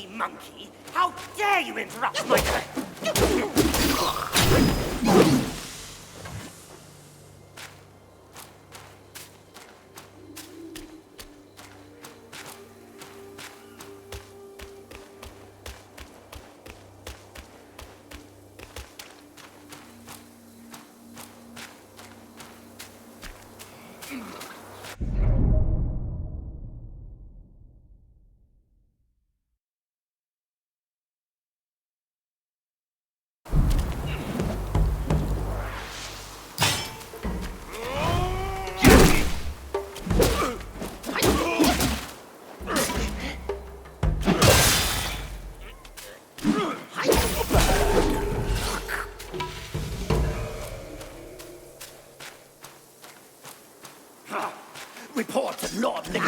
silly monkey! How dare you interrupt my... Report to Lord Lick.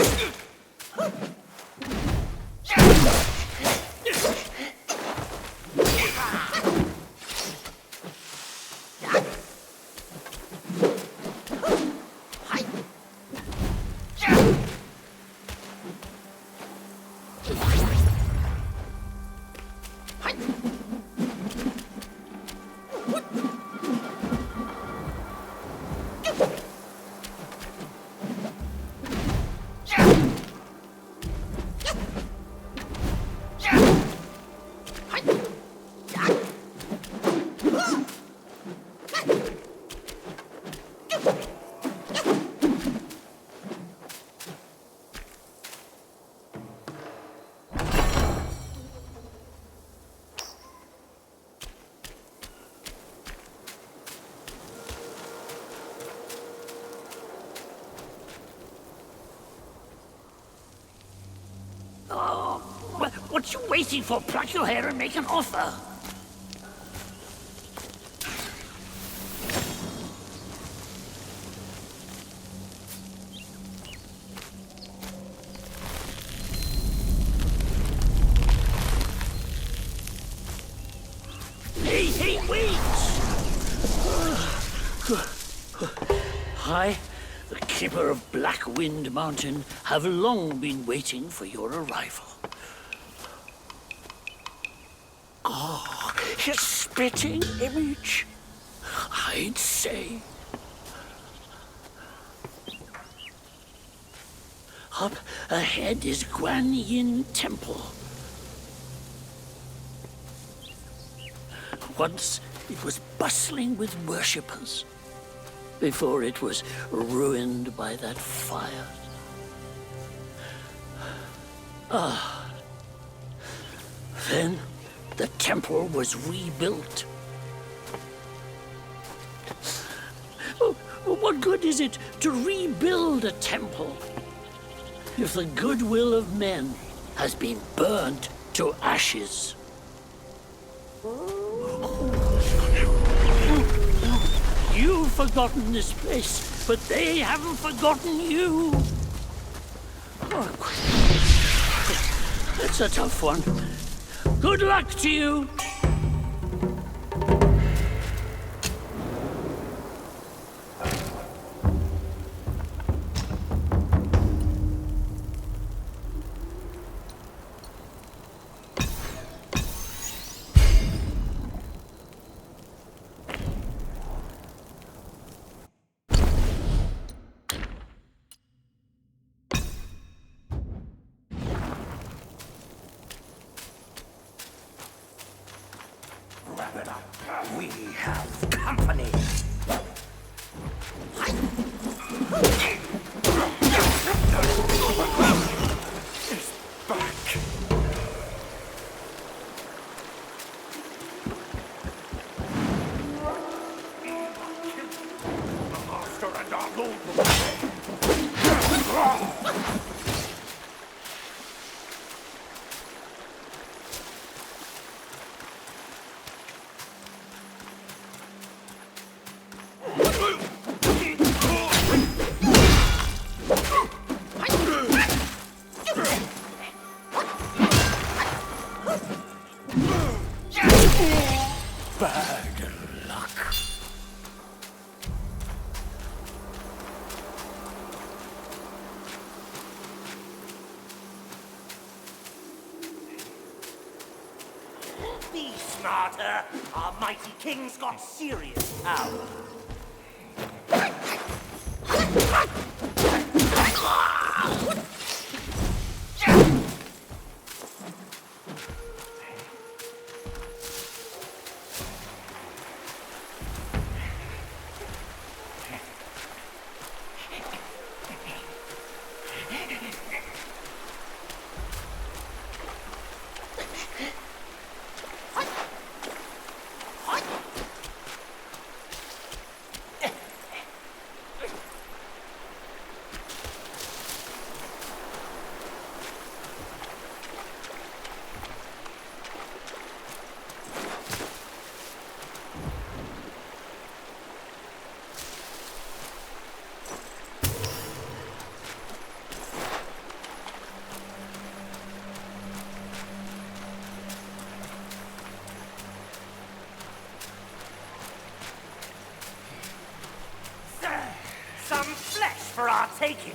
What you waiting for? Pluck your hair and make an offer. Hey, wait! I, the keeper of Black Wind Mountain, have long been waiting for your arrival. Oh, his spitting image, I'd say. Up ahead is Guan Yin Temple. Once it was bustling with worshippers, before it was ruined by that fire. Then the temple was rebuilt. Oh, what good is it to rebuild a temple if the goodwill of men has been burnt to ashes? You've forgotten this place, but they haven't forgotten you. Oh, that's a tough one. Good luck to you. Wrap it up. We have company. It's back. The master and our lord will bad luck. Be smarter. Our mighty king's got serious power. Some flesh for our taking.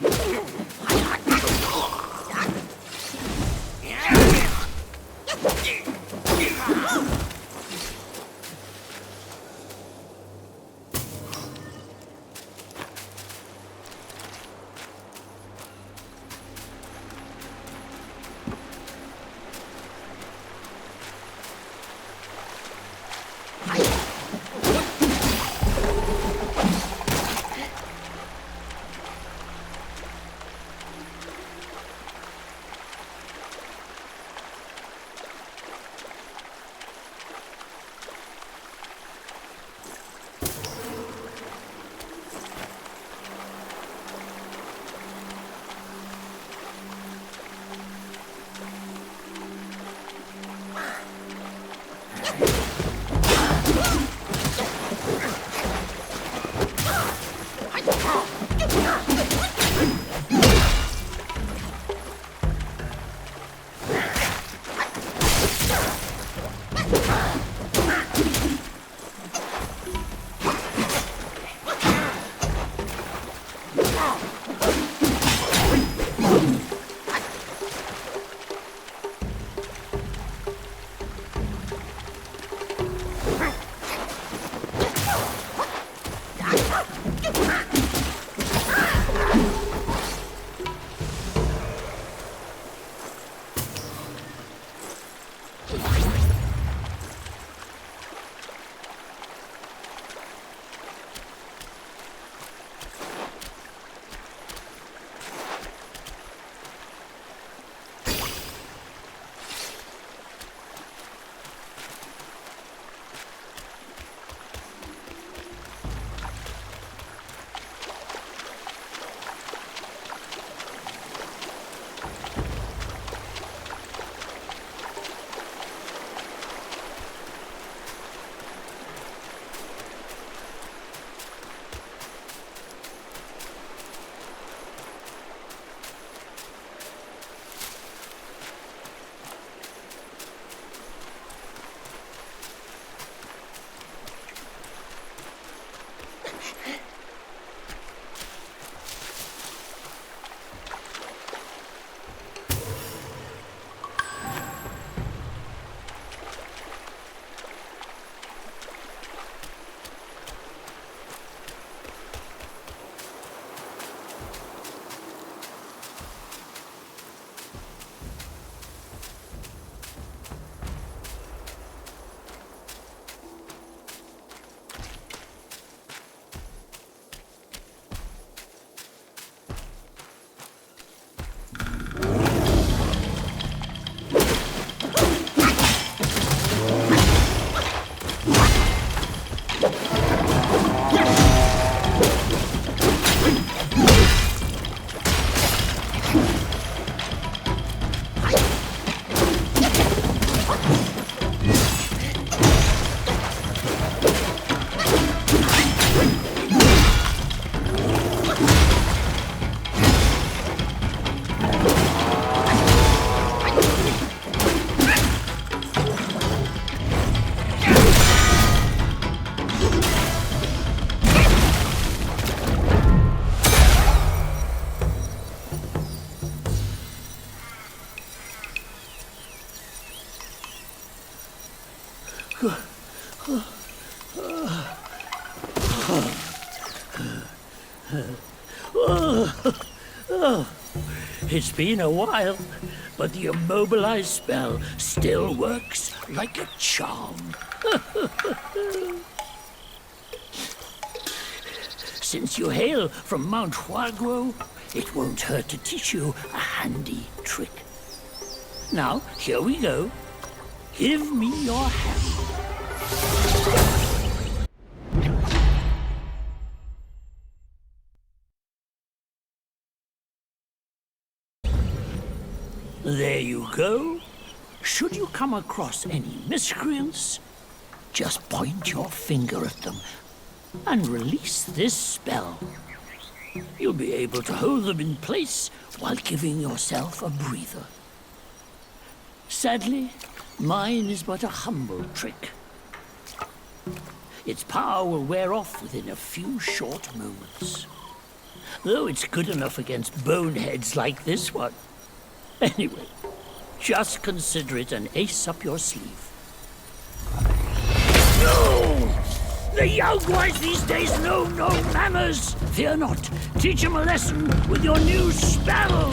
It's been a while, but the immobilized spell still works like a charm. Since you hail from Mount Huaguo, it won't hurt to teach you a handy trick. Now, here we go. Give me your hand. There you go. Should you come across any miscreants, just point your finger at them and release this spell. You'll be able to hold them in place while giving yourself a breather. Sadly, mine is but a humble trick. Its power will wear off within a few short moments. Though it's good enough against boneheads like this one. Anyway, just consider it an ace up your sleeve. No! The young ones these days know no manners! Fear not, teach them a lesson with your new spell!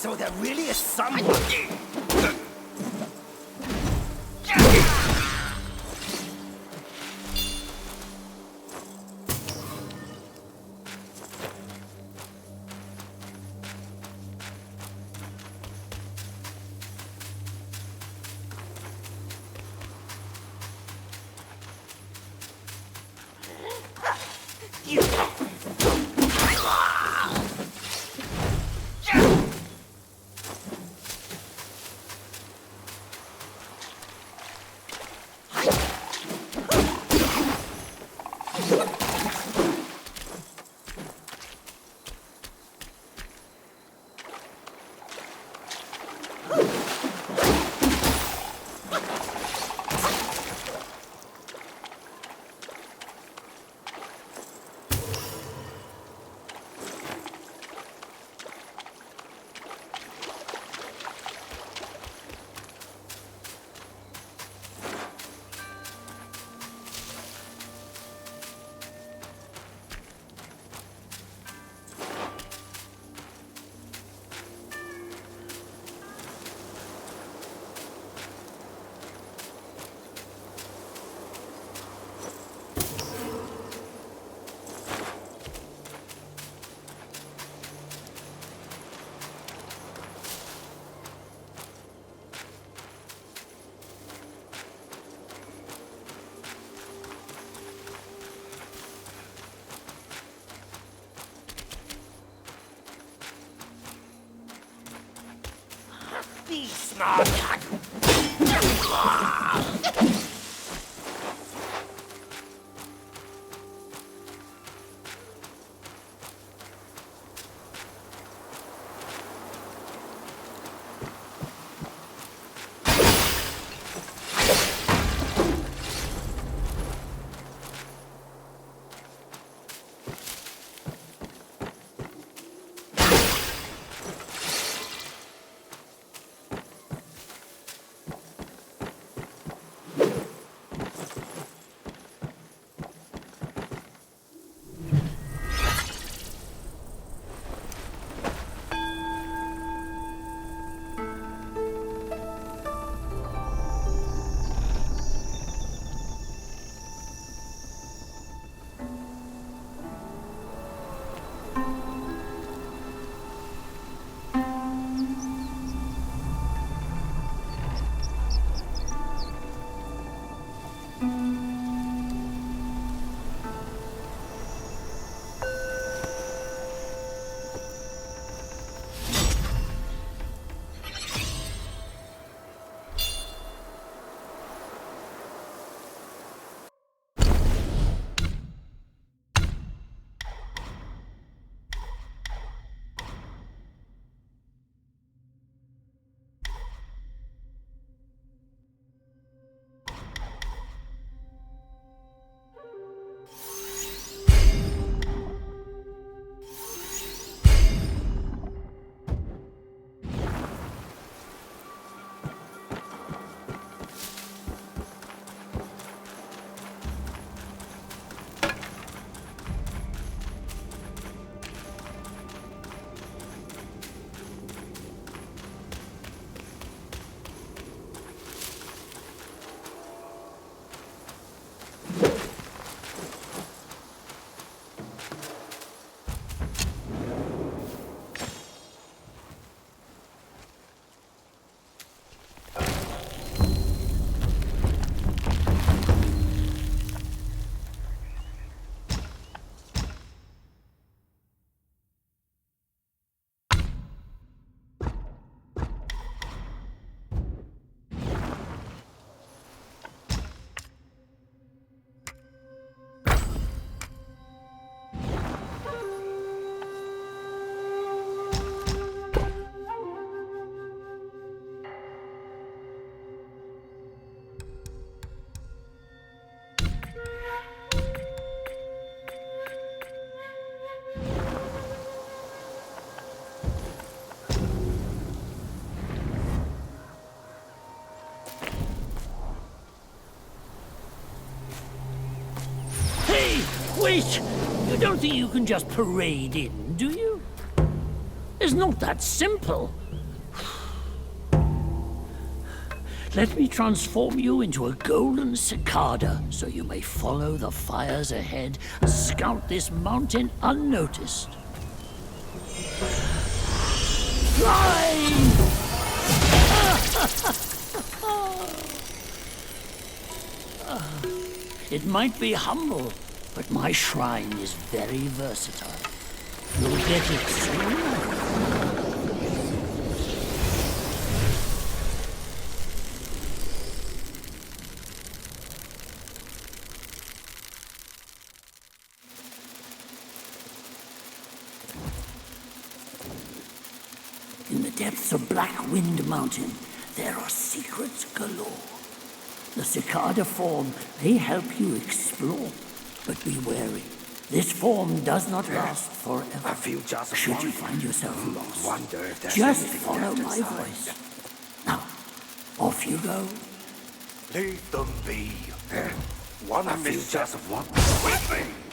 So there really is someone. Be smart. Wait! You don't think you can just parade in, do you? It's not that simple. Let me transform you into a golden cicada so you may follow the fires ahead and scout this mountain unnoticed. Fly! It might be humble, but my shrine is very versatile. You'll get it soon. In the depths of Black Wind Mountain, there are secrets galore. The cicada form may help you explore, but be wary. This form does not last forever. I feel just Should you find yourself lost, wonder if there's just anything follow left my inside. voice. Now, off you go. Leave them be. One I feel just one with me.